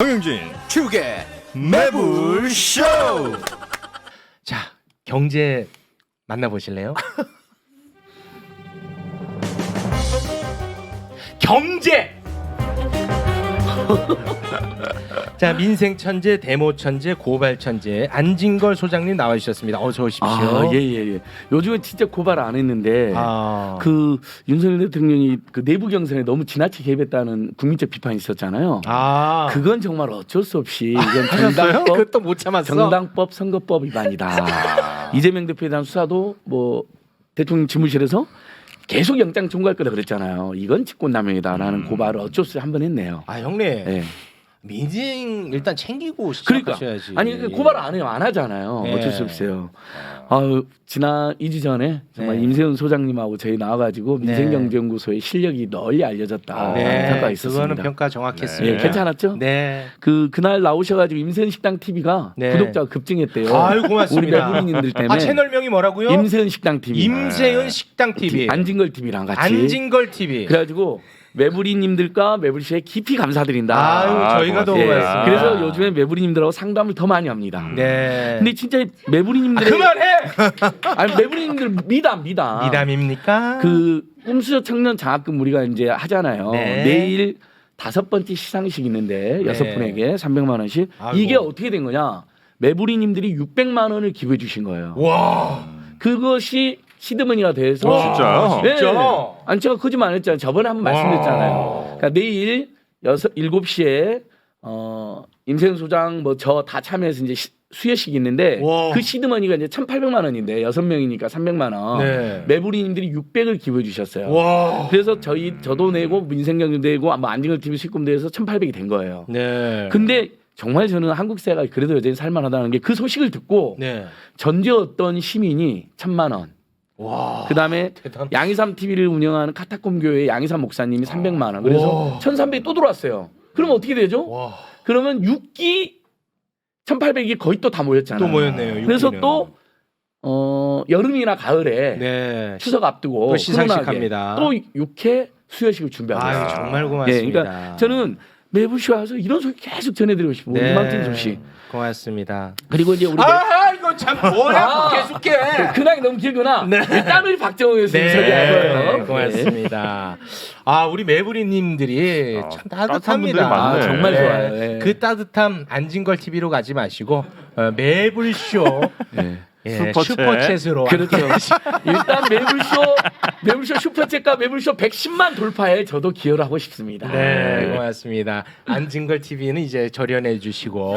정영진 축의 매불쇼. 자, 경제 만나보실래요? 경제! 자, 민생 천재, 데모 천재, 고발 천재 안진걸 소장님 나와주셨습니다. 어서 오십시오. 예예예. 요즘에 진짜 고발 안 했는데 그 윤석열 대통령이 그 내부 경선에 너무 지나치게 개입했다는 국민적 비판이 있었잖아요. 그건 정말 어쩔 수 없이 이건 정당법, 그것도 못 참았어. 정당법 선거법 위반이다. 이재명 대표에 대한 수사도 뭐 대통령 집무실에서 계속 영장 청구할 거다 그랬잖아요. 이건 직권남용이다라는 고발을 어쩔 수 없이 한 번 했네요. 아, 형님. 예. 민생 일단 챙기고 그러니까 시작하셔야지. 아니 고발 안 해요, 안 하잖아요. 네. 어쩔 수 없어요. 지난 2주 전에 정말 네. 임세훈 소장님하고 저희 나와가지고 네. 민생경제연구소의 실력이 널리 알려졌다. 네, 평가가 있었습니다. 그거는 평가 정확했습니다. 예, 괜찮았죠? 네. 그날 나오셔가지고 임세훈 식당 TV가 네. 구독자가 급증했대요. 아유, 고맙습니다. 우리 매부리님들 때문에. 아, 채널명이 뭐라고요? 임세훈 식당 TV. 임세윤 식당 TV. 안진걸 TV랑 같이. 안진걸 TV. 그래가지고 매부리님들과 매부리쇼에 깊이 감사드린다. 아유, 저희가 더 고맙습니다. 그래서 요즘에 매부리님들하고 상담을 더 많이 합니다. 네. 근데 진짜 매부리님들 그만해. 아니 매부리님들 미담. 미담입니까? 그 꿈수저 청년 장학금 우리가 이제 하잖아요. 네. 내일 5번째 시상식 있는데 네. 6분에게 300만 원씩. 아이고. 이게 어떻게 된 거냐? 매부리님들이 600만 원을 기부해 주신 거예요. 와. 그것이 시드머니가 돼서 진짜요? 네. 진짜? 아니 제가 거짓말 안 했잖아요. 저번에 한번 말씀드렸잖아요. 그러니까 내일 7시에 임세훈 소장 뭐 저 다 참여해서 이제 수여식이 있는데 와. 그 시드머니가 이제 1,800만 원인데 6명이니까 300만 원. 네. 매부리님들이 600을 기부해 주셨어요. 와. 그래서 저도 내고 민생경제도 내고 아마 안진걸 TV 수익금도 해서 1,800이 된 거예요. 네. 근데 정말 저는 한국 사회가 그래도 여전히 살만하다는 게 그 소식을 듣고 네. 전주 어떤 시민이 1,000만 원. 와. 그다음에 대단. 양이삼 TV를 운영하는 카타콤 교회 양이삼 목사님이 300만 원. 그래서 1,300이 또 들어왔어요. 그러면 어떻게 되죠? 와. 그러면 6기 1,800이 거의 또 다 모였잖아요. 또 모였네요. 그래서 6기는. 또 여름이나 가을에 네. 추석 앞두고 또 시상식 훈훈하게 합니다. 또 6회 수여식을 준비하고 아유, 있어요. 정말 예, 고맙습니다. 그러니까 저는 매부쇼 와서 이런 소식 계속 전해드리고 싶고 네. 희망적인 소식. 고맙습니다. 그리고 이제 우리 이거 참 뭐라고 계속해. 근황이 너무 길구나. 네. 일단 우리 박정호 교수님 네, 소개하고요. 고맙습니다. 아, 우리 매부리님들이 참 따뜻한 분들이 따뜻합니다. 많네. 정말 좋아요. 네. 그 따뜻함 안진걸 TV로 가지 마시고 매불쇼 네. 슈퍼챗으로 그렇죠. 일단 매불쇼 슈퍼챗과 매불쇼 110만 돌파에 저도 기여를 하고 싶습니다. 네, 고맙습니다. 안진걸 TV는 이제 절연해 주시고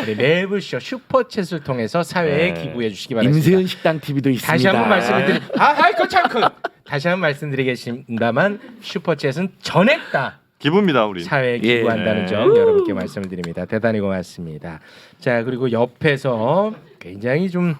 우리 매불쇼 슈퍼챗을 통해서 사회에 기부해 주시기 바랍니다. 임세훈 식당 TV도 있습니다. 다시 한번 다시 한번 말씀드리겠습니다만 슈퍼챗은 전액 다 기부입니다 우리. 사회에 기부한다는 예. 점 여러분께 말씀을 드립니다. 대단히 고맙습니다. 자, 그리고 옆에서 굉장히 좀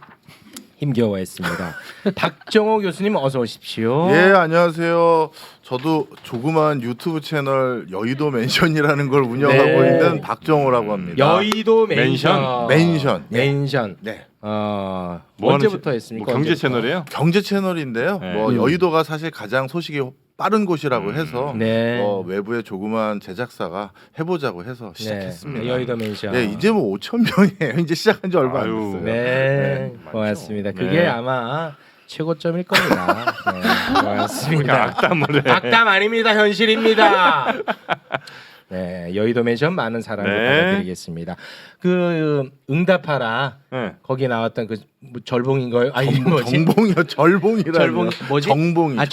힘겨워했습니다. 박정호 교수님 어서 오십시오. 예, 안녕하세요. 저도 조그만 유튜브 채널 여의도 맨션이라는 걸 운영하고 네. 있는 박정호라고 합니다. 여의도 맨션. 맨션. 네. 뭐 언제부터 하는 했습니까? 뭐 경제 언제부터? 채널이에요? 경제 채널인데요. 네. 뭐 여의도가 사실 가장 소식이 빠른 곳이라고 해서 네. 외부의 조그만 제작사가 해보자고 해서 시작했습니다. 네, 여의도 맨션. 네, 이제 뭐 5천 명이에요. 이제 시작한 지 얼마 안 아유. 됐어요. 네, 많죠. 고맙습니다. 네. 그게 아마 최고점일 겁니다. 네, 고맙습니다. 악담을 해. 악담 아닙니다. 현실입니다. 네, 여의도 맨션 많은 사랑을 네. 받아드리겠습니다. 그 응답하라 네. 거기 나왔던 그 뭐 절봉인가요? 아니 뭐지? 정봉이요, 절봉이라는. 절봉 뭐지? 정봉이. 아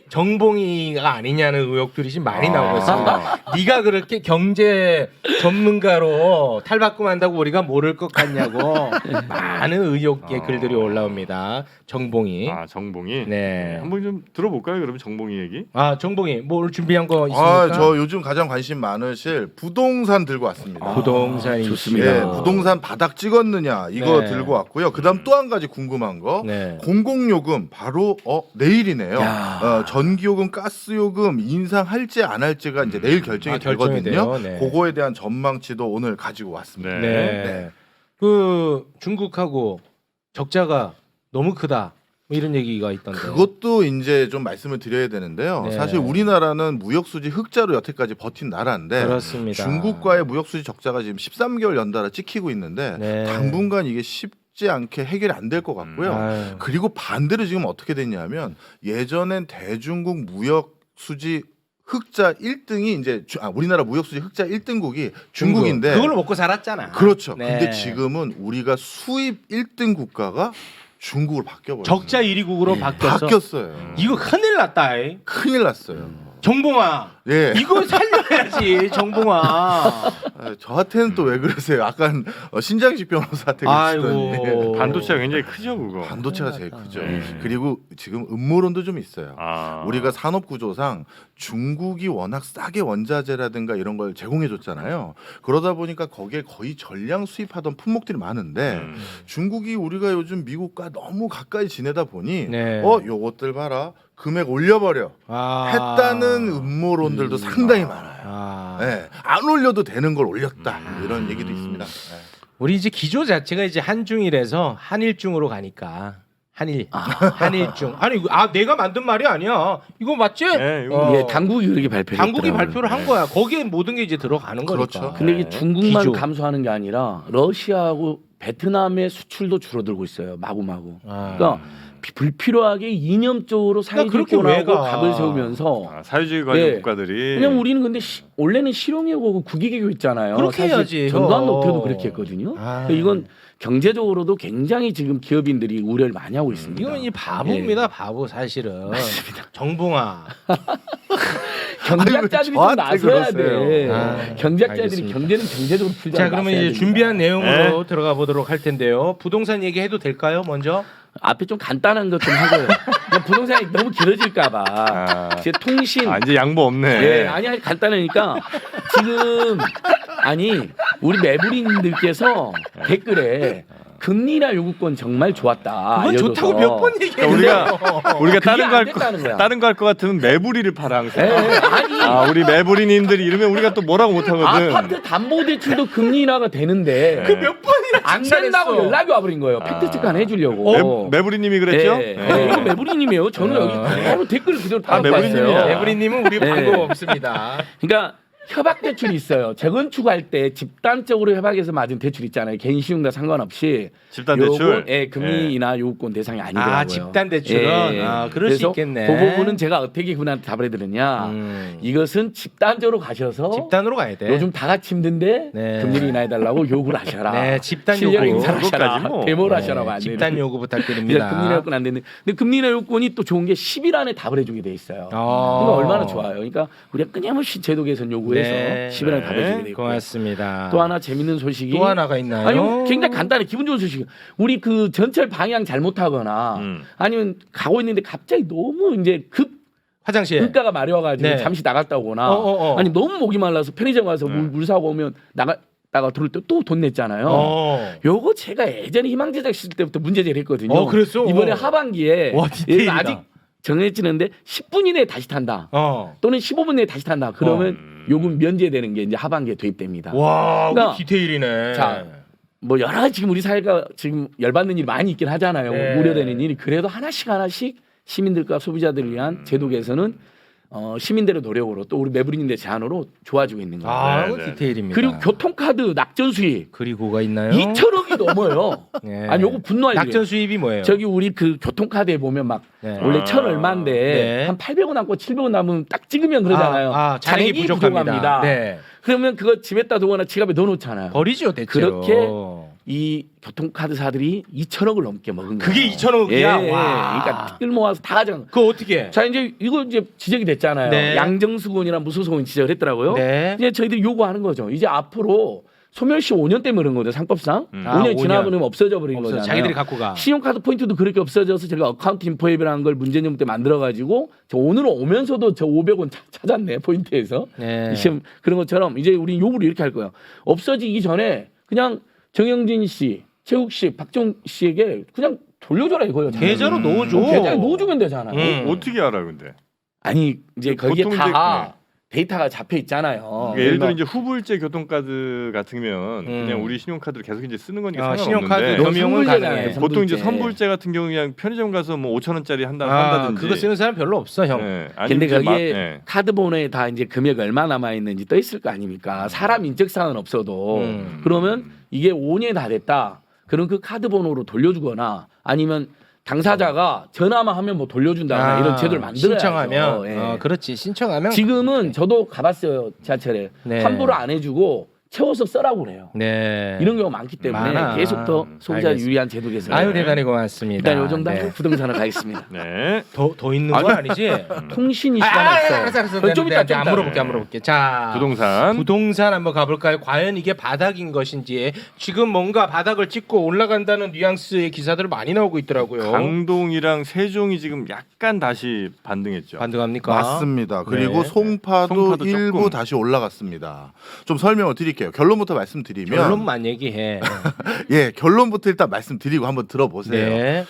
정봉이가 아니냐는 의혹들이 지금 많이 나오고 있습니다. 네가 그렇게 경제 전문가로 탈바꿈한다고 우리가 모를 것 같냐고 많은 의혹의 글들이 올라옵니다. 정봉이. 아 정봉이. 네. 한번 좀 들어볼까요? 그러면 정봉이 얘기. 아 정봉이 뭐 오늘 준비한 거 있습니까? 저 요즘 가장 관심 많으실 부동산 들고 왔습니다. 부동산이 좋습니다. 예, 부동산 바닥 찍었느냐 이거 네. 들고 왔고요. 그다음 또 한 가지 궁금한 거 네. 공공요금 바로 내일이네요. 야. 전기요금, 가스요금 인상할지 안 할지가 이제 내일 결정이 결정이 되거든요. 돼요. 네. 그거에 대한 전망치도 오늘 가지고 왔습니다. 네. 그 중국하고 적자가 너무 크다. 뭐 이런 얘기가 있던데. 그것도 이제 좀 말씀을 드려야 되는데요. 네. 사실 우리나라는 무역 수지 흑자로 여태까지 버틴 나라인데 그렇습니다. 중국과의 무역 수지 적자가 지금 13개월 연달아 찍히고 있는데 네. 당분간 이게 쉽지 않게 해결이 안 될 것 같고요. 아유. 그리고 반대로 지금 어떻게 됐냐면 예전엔 대중국 무역 수지 흑자 1등이 이제 우리나라 무역 수지 흑자 1등국이 중국인데 그걸로 먹고 살았잖아. 그렇죠. 네. 근데 지금은 우리가 수입 1등 국가가 중국으로 바뀌어버렸어요. 적자 1위국으로 바뀌었어요. 이거 큰일 났다. 이. 큰일 났어요. 정봉아. 예. 이거 살려야지, 정봉아. 저한테는 또 왜 그러세요? 약간 신장식 변호사한테 아이고. 그러시더니 반도체가 굉장히 크죠 그거. 반도체가 제일 크죠. 네. 그리고 지금 음모론도 좀 있어요. 아. 우리가 산업 구조상 중국이 워낙 싸게 원자재라든가 이런 걸 제공해 줬잖아요. 그러다 보니까 거기에 거의 전량 수입하던 품목들이 많은데 중국이 우리가 요즘 미국과 너무 가까이 지내다 보니 네. 요것들 봐라. 금액 올려버려 했다는 음모론들도 상당히 많아요. 네, 안 올려도 되는 걸 올렸다 이런 얘기도 있습니다. 네. 우리 이제 기조 자체가 이제 한중일에서 한일중으로 가니까 한일중. 아니 내가 만든 말이 아니야. 이거 맞지? 네, 이거 예, 당국이 그렇게 발표를 당국이 했더라고요. 발표를 한 거야. 거기에 모든 게 이제 들어가는 그렇죠. 거니까. 근데 이게 중국만 기조. 감소하는 게 아니라 러시아하고 베트남의 수출도 줄어들고 있어요. 마구마구. 그러니까 불필요하게 이념적으로 그렇게 왜 사이주권하고 가? 각을 세우면서 사회주의 관련 예. 국가들이 왜냐면 우리는 근데 원래는 실용이고 국익외교 있잖아요. 그렇게 사실 해야지. 전두환 노태우도 그렇게 했거든요. 아. 그러니까 이건 경제적으로도 굉장히 지금 기업인들이 우려를 많이 하고 있습니다. 이건 이 바보입니다. 바보 사실은. 정봉아. 경제학자들이 좀 저한테 나서야 그러세요. 돼. 아, 경제학자들이 알겠습니다. 경제는 경제적으로 풀지 자, 그러면 이제 준비한 내용으로 네. 들어가 보도록 할 텐데요. 부동산 얘기해도 될까요? 먼저. 앞에 좀 간단한 것 좀 하고요. 그냥 부동산이 너무 길어질까봐. 아. 제 통신. 이제 양보 없네. 예, 아니 간단하니까 지금 우리 매부리님들께서 댓글에 금리나 요구권 정말 좋았다. 그건 알려줘서. 좋다고 몇 번 얘기했는데. 우리가 그게 다른 안 됐다는 거야. 다른 거 할 것 같으면 매부리를 팔아 항상. 예, 아니 우리 매부리님들이 이러면 우리가 또 뭐라고 못하거든. 아파트 담보대출도 금리 인하가 되는데 그 몇 번이나 안 된다고 연락이 와버린 거예요. 팩트 체크 안 해주려고. 매부리님이 그랬죠? 예, 이거 매부리님이에요. 저는 여기 바로 댓글 그대로 다 매부리님이야. 봤어요. 에브리님은 우리 방법 없습니다. 그러니까 협약 대출이 있어요. 재건축할 때 집단적으로 협약해서 맞은 대출 있잖아요. 개인 신용과 상관없이 집단 대출? 예, 금리 인하 요구권 대상이 아니더라고요. 집단 대출은 그럴 수 그래서 있겠네. 그 부분은 제가 어떻게 그분한테 답을 해드렸냐. 이것은 집단적으로 가셔서 집단으로 가야 돼. 요즘 다 같이 힘든데 네. 금리 인하해달라고 요구를 하셔라. 네, 집단 실력 요구. 행사를 하셔라. 그것까지 뭐. 데모를 네, 하셔라고 안 집단 되는. 요구 그러니까 부탁드립니다. 금리 인하 요건 안 되는데, 근데 금리 인하 요건이 또 좋은 게 10일 안에 답을 해주게 돼 있어요. 아. 그러니까 얼마나 좋아요. 그러니까 우리가 끊임없이 제도 개선 요구해서 네. 10일 안에 답을 해주게 돼 있고. 고맙습니다. 또 하나 재밌는 소식이 또 하나가 있나요? 아니 굉장히 간단해. 기분 좋은 소식. 우리 그 전철 방향 잘못하거나 아니면 가고 있는데 갑자기 너무 이제 화장실. 물가가 마려워가지고 네. 잠시 나갔다 오거나 어. 아니 너무 목이 말라서 편의점 가서 물 사고 오면 나가 들어올 때 또 돈 냈잖아요. 요거 제가 예전에 희망제작 시절 때부터 문제 제기했거든요. 그랬어? 이번에 하반기에 와, 디테일이다. 아직 정해지는데 10분 이내에 다시 탄다. 또는 15분 내에 다시 탄다. 그러면 요금 면제되는 게 이제 하반기에 도입됩니다. 와, 그러니까 디테일이네. 자, 뭐 여러 가지 지금 우리 사회가 지금 열받는 일이 많이 있긴 하잖아요. 네. 우려되는 일이. 그래도 하나씩 시민들과 소비자들을 위한 제도 개선은 시민들의 노력으로 또 우리 매부리님들의 제안으로 좋아지고 있는 거예요. 네, 네. 디테일입니다. 그리고 교통카드 낙전 수입 그리고가 있나요? 2천억이 넘어요. 네. 아니 요거 분노할 낙전 일이에요. 수입이 뭐예요? 저기 우리 그 교통카드에 보면 막 네. 원래 1,000 얼마인데 네. 한 800원 남고 700원 남으면 딱 찍으면 그러잖아요. 잔액이 부족합니다. 네. 그러면 그거 집에다 두거나 지갑에 넣어놓잖아요. 버리죠, 대체로. 그렇게 이 교통카드사들이 2천억을 넘게 먹은 거예요. 그게 2천억이야? 예, 와. 그러니까 티끌 모아서 다 가져간. 그거 어떻게 해? 자 이제 이거 이제 지적이 됐잖아요. 네. 양정수군이나 무소속은 지적을 했더라고요. 네. 이제 저희들이 요구하는 거죠. 이제 앞으로 소멸시 5년 때문에 그런 거죠. 상법상 5년 지나버리면 없어져 버리는 거잖아요. 자기들이 갖고 가. 신용카드 포인트도 그렇게 없어져서 제가 어카운트 인포 앱이라는 걸 문제점 때 만들어가지고 저 오늘 오면서도 저 500원 찾았네 포인트에서. 네. 지금 그런 것처럼 이제 우리 요구를 이렇게 할 거예요. 없어지기 전에 그냥 정영진 씨, 최욱 씨, 박정 씨에게 그냥 돌려줘라 이거예요. 계좌로 넣어줘. 계좌에 넣어주면 되잖아요. 어떻게 알아 근데? 아니 이제 거기에 보통 다 데이터가 잡혀 있잖아요. 그러니까 예를 들어 이제 후불제 교통카드 같으면 그냥 우리 신용카드를 계속 이제 쓰는 거니까 신용카드 상관없는데 겸용은 가능해. 보통 이제 선불제. 선불제 같은 경우 그냥 편의점 가서 뭐 5,000원짜리 아, 한다든지 그거 쓰는 사람 별로 없어 형. 네. 근데 이제 거기에 네. 카드 번호에 다 이제 금액 얼마 남아 있는지 떠 있을 거 아닙니까? 사람 인적사항은 없어도 그러면 이게 5년이 다 됐다. 그럼 그 카드 번호로 돌려주거나 아니면 당사자가 전화만 하면 뭐 돌려준다거나 이런 제도를 만들어야죠. 신청하면 예. 그렇지 신청하면 지금은 저도 가봤어요 지하철에 네. 환불을 안 해주고 채워서 쓰라고 그래요. 네. 이런 경우가 많기 때문에 많아. 계속 더 소비자 알겠습니다. 유리한 제도 개선. 아유 대단히 고맙습니다. 일단 요 정도 하고 네. 부동산을 가겠습니다. 네. 더 있는 건 아니지? 통신이 시간 없어요. 알았어. 좀 이따 안 물어볼게. 자, 부동산 한번 가볼까요? 과연 이게 바닥인 것인지 지금 뭔가 바닥을 찍고 올라간다는 뉘앙스의 기사들 많이 나오고 있더라고요. 강동이랑 세종이 지금 약간 다시 반등했죠. 반등합니까? 맞습니다. 그리고 네. 송파도 송파도 일부 조금. 다시 올라갔습니다. 좀 설명을 드릴게요. 결론부터 말씀드리면 결론만 얘기해. 예, 결론부터 일단 말씀드리고 한번 들어보세요. 네.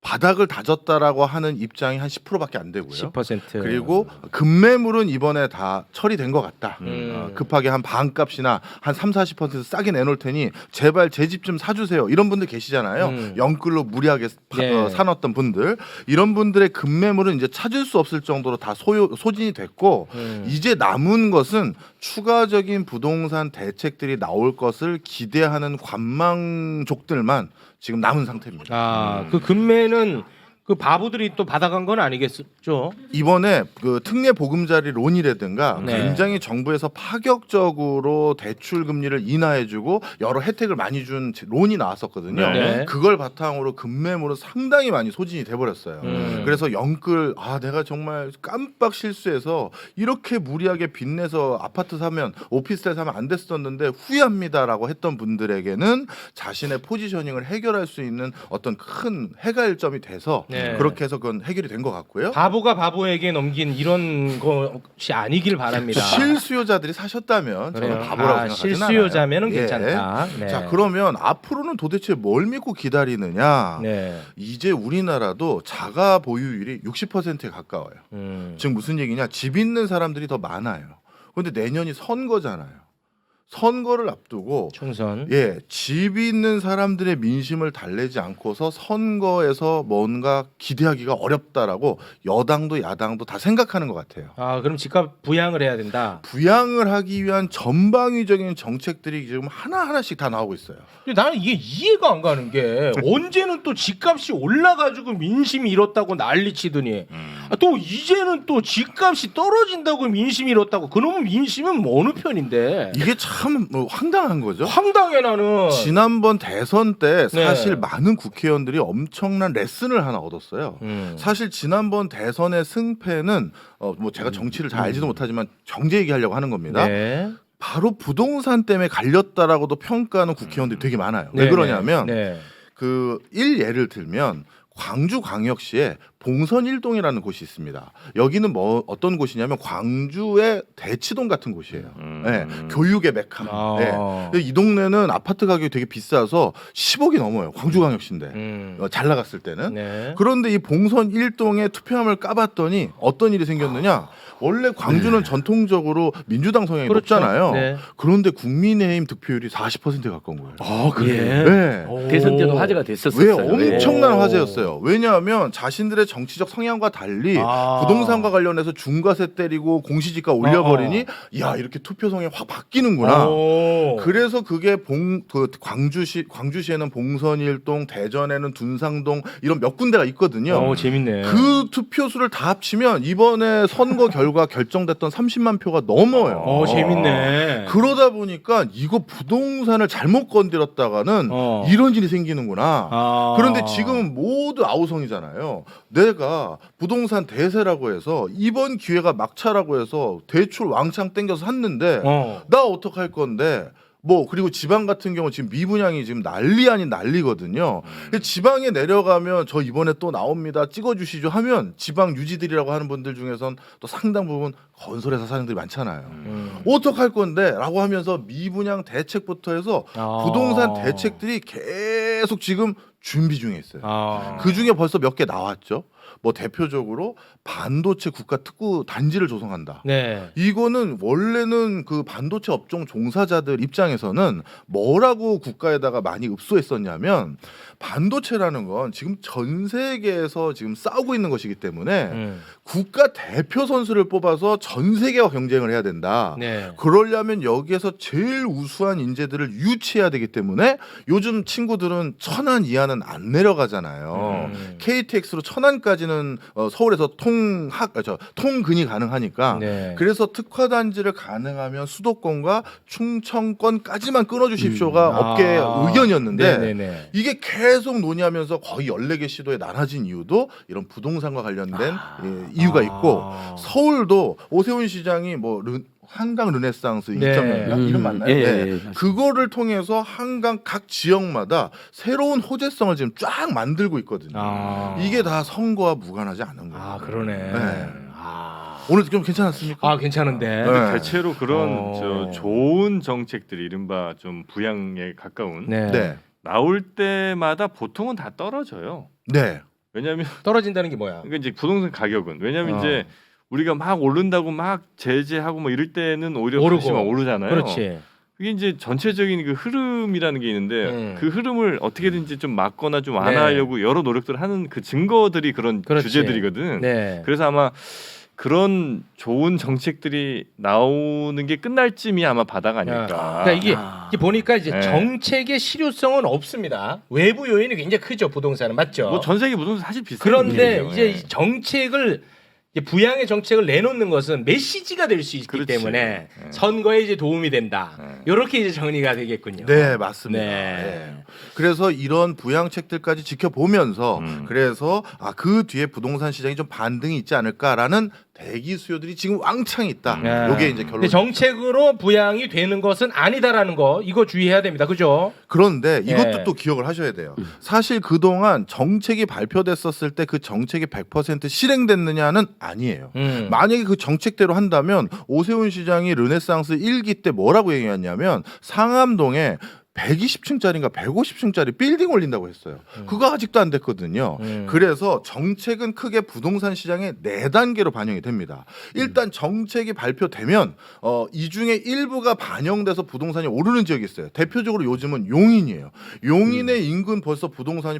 바닥을 다졌다라고 하는 입장이 한 10%밖에 안 되고요. 10%. 그리고 급매물은 이번에 다 처리된 것 같다. 음. 급하게 한 반값이나 한 30-40% 싸게 내놓을 테니 제발 제 집 좀 사주세요. 이런 분들 계시잖아요. 영끌로 무리하게 네. 사놨던 분들. 이런 분들의 급매물은 이제 찾을 수 없을 정도로 다 소진이 됐고 이제 남은 것은 추가적인 부동산 대책들이 나올 것을 기대하는 관망족들만 지금 남은 상태입니다. 아, 그 금매는 그 바보들이 또 받아간 건 아니겠죠? 이번에 그 특례 보금자리 론이라든가 네. 굉장히 정부에서 파격적으로 대출 금리를 인하해주고 여러 혜택을 많이 준 론이 나왔었거든요. 네. 그걸 바탕으로 금매물은 상당히 많이 소진이 돼버렸어요. 그래서 영끌 내가 정말 깜빡 실수해서 이렇게 무리하게 빚내서 아파트 사면 오피스텔 사면 안 됐었는데 후회합니다라고 했던 분들에게는 자신의 포지셔닝을 해결할 수 있는 어떤 큰 해갈점이 돼서 네. 그렇게 해서 그건 해결이 된 것 같고요. 바보가 바보에게 넘긴 이런 것이 아니길 바랍니다. 실수요자들이 사셨다면 저는 바보라고 생각하진 실수요자면은 않아요. 괜찮다. 네. 자, 그러면 앞으로는 도대체 뭘 믿고 기다리느냐? 네. 이제 우리나라도 자가 보유율이 60%에 가까워요. 즉 무슨 얘기냐? 집 있는 사람들이 더 많아요. 그런데 내년이 선거잖아요. 선거를 앞두고 총선. 집 있는 사람들의 민심을 달래지 않고서 선거에서 뭔가 기대하기가 어렵다라고 여당도 야당도 다 생각하는 것 같아요. 아, 그럼 집값 부양을 해야 된다. 부양을 하기 위한 전방위적인 정책들이 지금 하나하나씩 다 나오고 있어요. 근데 나는 이게 이해가 안 가는 게 언제는 또 집값이 올라가지고 민심이 이렇다고 난리치더니 또 이제는 또 집값이 떨어진다고 민심이 이렇다고. 그놈의 민심은 어느 편인데? 이게 참 황당한 거죠. 황당해 나는. 지난번 대선 때 사실 네. 많은 국회의원들이 엄청난 레슨을 하나 얻었어요. 사실 지난번 대선의 승패는 뭐 제가 정치를 잘 알지도 못하지만 정제 얘기하려고 하는 겁니다. 네. 바로 부동산 때문에 갈렸다라고도 평가하는 국회의원들이 되게 많아요. 왜 그러냐면 그 예를 들면 광주광역시에 봉선일동이라는 곳이 있습니다. 여기는 뭐 어떤 곳이냐면 광주의 대치동 같은 곳이에요. 교육의 메카. 이 동네는 아파트 가격이 되게 비싸서 10억이 넘어요. 광주광역시인데 잘 나갔을 때는. 그런데 이 봉선일동에 투표함을 까봤더니 어떤 일이 생겼느냐? 원래 광주는 전통적으로 민주당 성향이 높잖아요. 그런데 국민의힘 득표율이 40%에 가까운 거예요. 아, 그래? 네. 대선 때도 화제가 됐었어요. 왜? 엄청난 화제였어요. 왜냐하면 자신들의 정치적 성향과 달리 부동산과 관련해서 중과세 때리고 공시지가 올려버리니 야 이렇게 투표성이 확 바뀌는구나. 그래서 그게 광주시에는 봉선일동, 대전에는 둔상동 이런 몇 군데가 있거든요. 재밌네. 그 투표수를 다 합치면 이번에 선거 결과 결정됐던 30만 표가 넘어요. 재밌네. 그러다 보니까 이거 부동산을 잘못 건드렸다가는 이런 일이 생기는구나. 그런데 지금은 모두 아우성이잖아요. 내가 부동산 대세라고 해서 이번 기회가 막차라고 해서 대출 왕창 땡겨서 샀는데 나 어떡할 건데 뭐 그리고 지방 같은 경우 지금 미분양이 지금 난리 아닌 난리거든요. 지방에 내려가면 저 이번에 또 나옵니다. 찍어주시죠 하면 지방 유지들이라고 하는 분들 중에선 또 상당 부분 건설회사 사장들이 많잖아요. 어떡할 건데 라고 하면서 미분양 대책부터 해서 부동산 대책들이 계속 지금 준비 중에 있어요. 그 중에 벌써 몇 개 나왔죠. 뭐 대표적으로 반도체 국가 특구 단지를 조성한다. 네. 이거는 원래는 그 반도체 업종 종사자들 입장에서는 뭐라고 국가에다가 많이 읍소했었냐면 반도체라는 건 지금 전 세계에서 지금 싸우고 있는 것이기 때문에 국가 대표 선수를 뽑아서 전 세계와 경쟁을 해야 된다. 네. 그러려면 여기에서 제일 우수한 인재들을 유치해야 되기 때문에 요즘 친구들은 천안 이하는 안 내려가잖아요. KTX로 천안까지는 서울에서 통근이 가능하니까 네. 그래서 특화 단지를 가능하면 수도권과 충청권까지만 끊어주십시오가 업계의 의견이었는데 네네네. 이게 계속 논의하면서 거의 14개 시도에 나눠진 이유도 이런 부동산과 관련된 이유가 있고 서울도 오세훈 시장이 뭐 한강 르네상스 네. 2.0인가 이름 맞나요? 예, 네. 예, 그거를 통해서 한강 각 지역마다 새로운 호재성을 지금 쫙 만들고 있거든요. 이게 다 선거와 무관하지 않은 거예요. 아 그러네. 네. 오늘 좀 괜찮았습니까? 아 괜찮은데. 네. 대체로 그런 저 좋은 정책들이 이른바 좀 부양에 가까운 네. 네. 나올 때마다 보통은 다 떨어져요. 네. 왜냐하면 떨어진다는 게 뭐야? 그러니까 이제 부동산 가격은 왜냐하면 이제 우리가 막 오른다고 막 제재하고 뭐 이럴 때는 오히려 오르고. 다시 막 오르잖아요. 그렇지. 그게 이제 전체적인 그 흐름이라는 게 있는데 그 흐름을 어떻게든지 좀 막거나 좀 완화하려고 여러 노력들을 하는 그 증거들이 그런 그렇지. 주제들이거든. 네. 그래서 아마 그런 좋은 정책들이 나오는 게 끝날 쯤이 아마 바닥 아닐까. 그러니까 이게 보니까 이제 네. 정책의 실효성은 없습니다. 외부 요인이 굉장히 크죠. 부동산은 맞죠. 뭐 전 세계 부동산 사실 비슷해요. 그런데 이제 이 정책을 이제 부양의 정책을 내놓는 것은 메시지가 될 수 있기 그렇지. 때문에 네. 선거에 이제 도움이 된다. 네. 이렇게 이제 정리가 되겠군요. 네, 맞습니다. 네. 네. 그래서 이런 부양책들까지 지켜보면서 그래서 그 뒤에 부동산 시장이 좀 반등이 있지 않을까라는 대기 수요들이 지금 왕창 있다. 네. 요게 이제 결론. 근데 정책으로 부양이 되는 것은 아니다라는 거 이거 주의해야 됩니다. 그죠? 그런데 이것도 네. 또 기억을 하셔야 돼요. 사실 그동안 정책이 발표됐었을 때 그 정책이 100% 실행됐느냐는 아니에요. 만약에 그 정책대로 한다면 오세훈 시장이 르네상스 1기 때 뭐라고 얘기했냐면 상암동에 120층짜리인가 150층짜리 빌딩 올린다고 했어요. 그거 아직도 안 됐거든요. 그래서 정책은 크게 부동산 시장의 4단계로 반영이 됩니다. 일단 정책이 발표되면 이 중에 일부가 반영돼서 부동산이 오르는 지역이 있어요. 대표적으로 요즘은 용인이에요. 용인의 인근 벌써 부동산이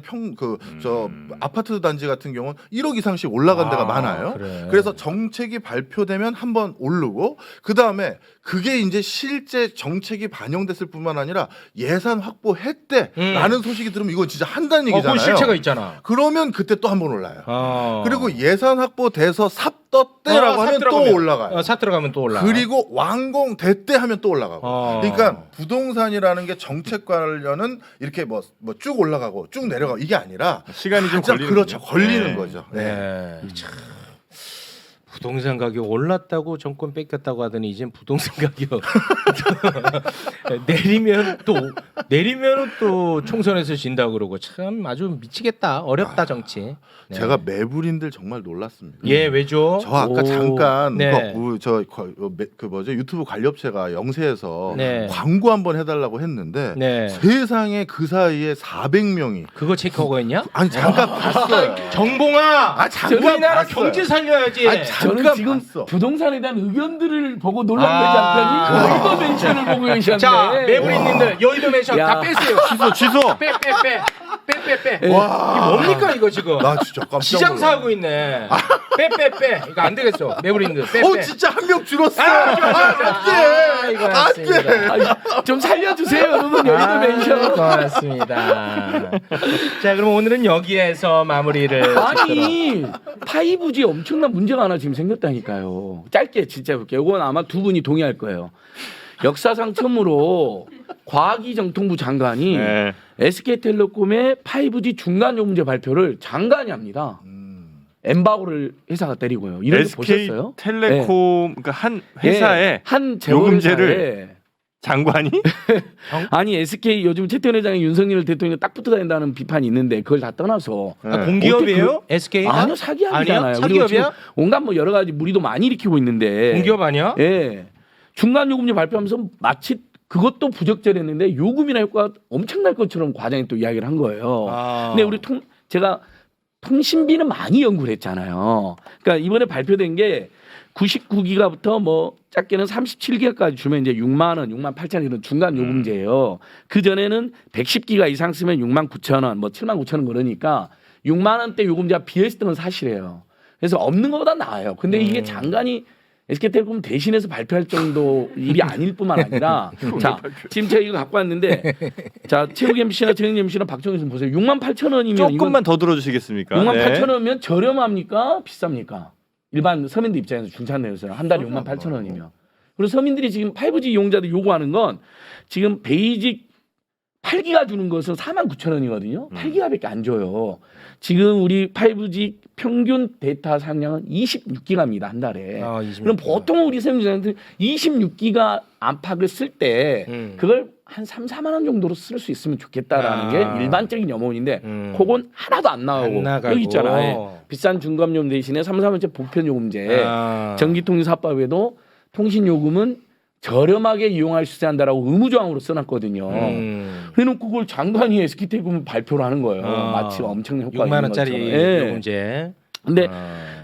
아파트 단지 같은 경우는 1억 이상씩 올라간 데가 많아요. 그래. 그래서 정책이 발표되면 한번 오르고 그다음에 그게 이제 실제 정책이 반영됐을 뿐만 아니라 예산 확보했대라는 소식이 들으면 이건 진짜 한다는 얘기잖아요. 그건 실체가 있잖아. 그러면 그때 또 한 번 올라요. 그리고 예산 확보돼서 삽 떴대라고 하면 또 올라가요. 삽 들어가면 또 올라. 그리고 완공됐대 하면 또 올라가고. 그러니까 부동산이라는 게 정책 관련은 이렇게 뭐 쭉 올라가고 쭉 내려가고 이게 아니라 시간이 좀 가장 걸리는 그렇죠. 거죠. 걸리는 네. 거죠. 네. 참. 부동산 가격 올랐다고 정권 뺏겼다고 하더니 이젠 부동산 가격 내리면 또 총선에서 진다고 그러고 참 아주 미치겠다. 어렵다 정치. 네. 제가 매불인들 정말 놀랐습니다. 예 왜죠? 저 아까 잠깐 네. 그 뭐죠 유튜브 관리업체가 영세에서 네. 광고 한번 해달라고 했는데 네. 세상에 그 사이에 400명이 그거 체크하고 있냐? 아니 잠깐 봤어요. 정봉아, 잠깐 우리나라 봤어요. 경제 살려야지. 아니, 저는 잠깐 지금 봤어. 부동산에 대한 의견들을 보고 놀란 거지 않더니 여의도 멘션을 보고 계셨는데. 자, 매부리님들 여의도 멘션 야. 다 빼세요. 취소. 빼. 와. 이게 뭡니까 이거 지금? 나 진짜 깜짝 시장 놀랐네. 사고 있네. 빼. 이거 안 되겠어. 매부리님들 빼. 진짜 한 명 줄었어. 이거 안 맞습니다. 돼. 아니, 좀 살려주세요, 여러분. 여의도 멘션. 고맙습니다. 자, 그럼 오늘은 여기에서 마무리를. 아니 5G 엄청난 문제가 하나 지금 생겼다니까요. 짧게 진짜 볼게요. 이건 아마 두 분이 동의할 거예요. 역사상 처음으로 과기정통부 장관이 네. SK텔레콤의 5G 중간 요금제 발표를 장관이 합니다. 엠바고를 회사가 때리고요. 이런 거 보셨어요? SK텔레콤 그러니까 한 회사에 네, 한 요금제를 재벌회사에 장관이 아니 SK 요즘 최태원 회장이 윤석열 대통령 딱 붙어 다닌다는 비판이 있는데 그걸 다 떠나서 공기업이에요? SK? 아니요 사기업이잖아요. 아니요? 그리고 지금 사기업이야? 온갖 뭐 여러 가지 무리도 많이 일으키고 있는데 공기업 아니야? 예. 중간 요금제 발표하면서 마치 그것도 부적절했는데 요금이나 효과가 엄청날 것처럼 과장이 또 이야기를 한 거예요. 근데 우리 제가 통신비는 많이 연구를 했잖아요. 그러니까 이번에 발표된 게 99기가부터 뭐 작게는 37기가까지 주면 이제 6만 원, 6만 8천 원 이런 중간 요금제예요. 그 전에는 110기가 이상 쓰면 6만 9천 원, 뭐 7만 9천 원 그러니까 6만 원대 요금제가 비어있던 건 사실이에요. 그래서 없는 것보다 나아요. 근데 이게 장관이 SK텔레콤 대신해서 발표할 정도 일이 아닐 뿐만 아니라 자 지금 제가 이거 갖고 왔는데 자 최욱 MC나 정영 MC나 박정희 씨 보세요. 6만 8천 원이면 조금만 더 들어주시겠습니까? 6만 네. 8천 원이면 저렴합니까? 비쌉니까? 일반 서민들 입장에서 중산 내에서는 한 달에 6만 8천 원이면. 그리고 서민들이 지금 5G 이용자들 요구하는 건 지금 베이직 8기가 주는 것은 4만 9천 원이거든요. 8기가밖에 안 줘요. 지금 우리 5G 평균 데이터 사용량은 26기가입니다. 한 달에. 그럼 보통 우리 서민들한테 26기가 안팎을 쓸 때 그걸 한 3, 4만 원 정도로 쓸 수 있으면 좋겠다라는 게 일반적인 염원인데 그건 하나도 안 나오고 여기 있잖아요. 비싼 중감요금 대신에 3, 4만원짜리 보편요금제 전기통신사업법에도 통신요금은 저렴하게 이용할 수 있어야 한다라고 의무조항으로 써놨거든요. 해놓고 그걸 장관이 SK텔레콤 발표를 하는 거예요. 마치 엄청난 효과가 6만 있는 원짜리 것처럼. 요금제. 근데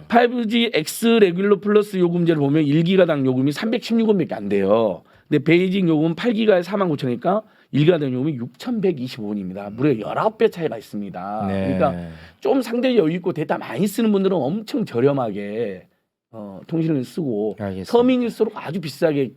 5G X 레귤러 플러스 요금제를 보면 1기가당 요금이 316원밖에 안 돼요. 근데 베이징 요금 8기가에 4만 9천이니까 1기가당 요금이 6,125원입니다. 무려 19배 차이가 있습니다. 네. 그러니까 좀 상대적으로 여유 있고 데이터 많이 쓰는 분들은 엄청 저렴하게 통신을 쓰고 알겠습니다. 서민일수록 아주 비싸게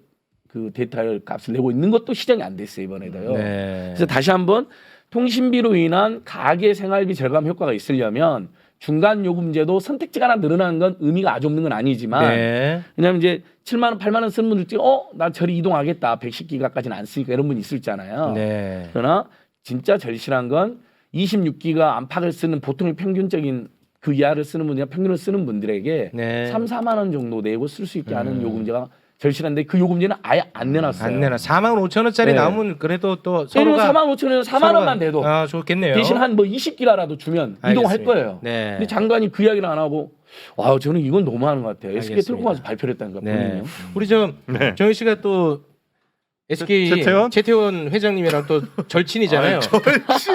그 데이터 값을 내고 있는 것도 시정이 안 됐어요 이번에도요. 네. 그래서 다시 한번 통신비로 인한 가계 생활비 절감 효과가 있으려면 중간 요금제도 선택지가 하나 늘어나는 건 의미가 아주 없는 건 아니지만 네. 왜냐하면 이제 7만 원, 8만 원 쓰는 분들 나 저리 이동하겠다. 110기가까지는 안 쓰니까 이런 분이 있을 있잖아요. 네. 그러나 진짜 절실한 건 26기가 안팎을 쓰는 보통의 평균적인 그 이하를 쓰는 분이나 평균을 쓰는 분들에게 네. 3, 4만 원 정도 내고 쓸 수 있게 하는 요금제가 절실한데 그 요금제는 아예 안 내놨어요. 안 내나 4만 5천 원짜리 네. 나오면 그래도 또 서로가 서로가 4만 5천 원에서 4만 원만 돼도 좋겠네요. 대신 한 뭐 20기가라도 주면 이동할 알겠습니다. 거예요. 네. 근데 장관이 그 이야기를 안 하고 저는 이건 너무하는 것 같아요. 알겠습니다. SK텔레콤 와서 발표를 했다는 거 네. 본인이요. 우리 저 네. 정희 씨가 또 SK 최태원 회장님이랑 또 절친이잖아요.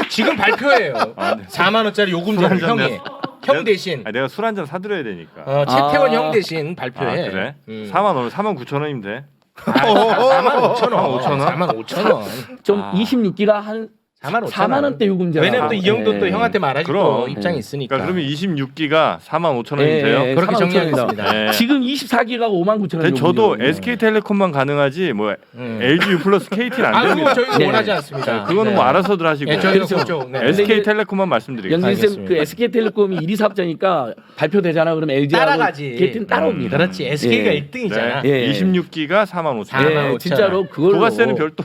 지금 발표예요. 4만 원짜리 요금제 형이 형 대신 내가 술 한 잔 사드려야 되니까. 최태원 형 대신 발표해. 그래? 4만 9천 원이면 돼. 4만 5천 원. 5천 원? 4만 5천 원. 좀 26기가 한 4만 원대 요금제. 왜냐면 또 이 형도 또 형한테 말하기 또 그럼. 입장이 있으니까. 그러니까 그러면 26기가 4만 5천 원이면 돼요. 예, 그렇게 4만 5천 정리하겠습니다. 네. 지금 24기가가 5만 9천 원. 근데 저도 SK텔레콤만 가능하지 뭐 LGU 플러스 KT는 안 그거 됩니다. 저희가 네. 원하지 않습니다. 그거는 뭐 알아서들 하시고 네, 저희가 그렇죠. 그쪽. 네. SK텔레콤만 말씀드리겠습니다. 영진쌤 그 SK텔레콤이 1위 사업자니까 발표되잖아. 그럼 LG하고 따라가지. KT는 따라옵니다. 그렇지. SK가 예. 1등이잖아. 네. 예. 26기가 4만 5천 원. 4만 예, 5천 진짜로 원. 그걸로 부가세는 별도.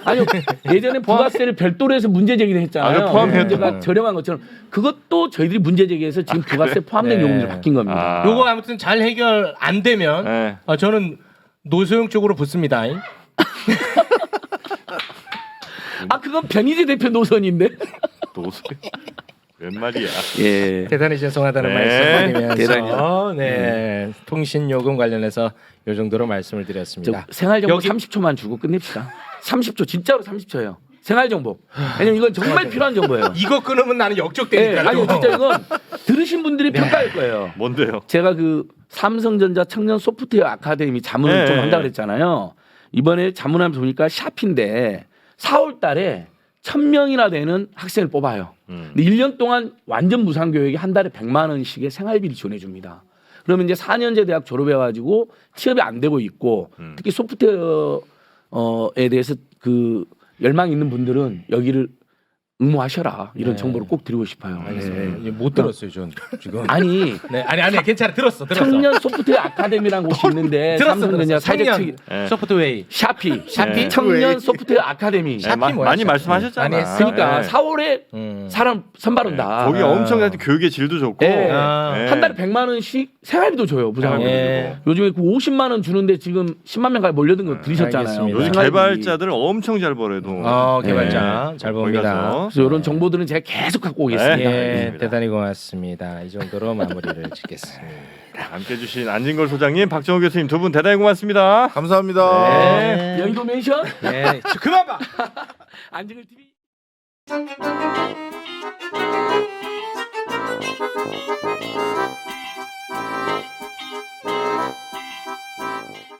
아니요 예전에 부가세를 별도로 해서 문제 제기를 했잖아요. 아, 포함해도. 문제가 저렴한 것처럼 그것도 저희들이 문제 제기해서 지금 부가세 포함된 네. 요금제로 바뀐 겁니다. 요거 아무튼 잘 해결 안 되면 네. 저는 노소영 쪽으로 붙습니다. 그건 변희재 대표 노선인데. 노소. 웬 말이야. 예. 대단히 죄송하다는 네. 말씀 드리면서 대단히요. 네. 통신요금 관련해서 이 정도로 말씀을 드렸습니다. 생활정보 여기- 30초만 주고 끝냅시다. 30초 진짜로 30초예요. 생활정보. 왜냐면 이건 정말 필요한 정보예요. 이거 끊으면 나는 네, 역적되니까요. 아니 진짜 이건 들으신 분들이 평가할 거예요. 뭔데요? 제가 그 삼성전자 청년 소프트웨어 아카데미 자문을 네. 좀 한다 그랬잖아요. 이번에 자문하면서 보니까 샤피인데 4월 달에 1,000명이나 되는 학생을 뽑아요. 근데 1년 동안 완전 무상 교육에 한 달에 100만 원씩의 생활비를 지원해 줍니다. 그러면 이제 4년제 대학 졸업해 가지고 취업이 안 되고 있고 특히 소프트웨어에 대해서 그 열망 있는 분들은 여기를 응모하셔라. 이런 정보를 꼭 드리고 싶어요. 네. 못 들었어요, 전 지금. 아니 네, 아니 괜찮아. 들었어. 청년 소프트웨어 아카데미라는 곳이 있는데 삼성전자 사회적 청년 네. 소프트웨이. 샤피 네. 청년 소프트웨어 아카데미. 네, 샤피 뭐야, 많이 샤피. 말씀하셨잖아. 많이 했어. 그러니까 네. 4월에 사람 선발한다. 거기 엄청 교육의 질도 좋고 예. 네. 한 달에 100만 원씩 생활비도 줘요. 무상으로. 예. 요즘에 그 50만 원 주는데 지금 10만 명까지 몰려든 거 들으셨잖아요. 알겠습니다. 요즘 생활비. 개발자들 엄청 잘 벌어도. 개발자 잘 거기 봅니다. 가서. 그래서 이런 정보들은 제가 계속 갖고 오겠습니다. 예, 알겠습니다. 대단히 고맙습니다. 이 정도로 마무리를 짓겠습니다. 함께해 주신 안진걸 소장님, 박정호 교수님 두 분 대단히 고맙습니다. 감사합니다. 네. 여의도 멘션 네, 그만 봐. 안진걸 TV.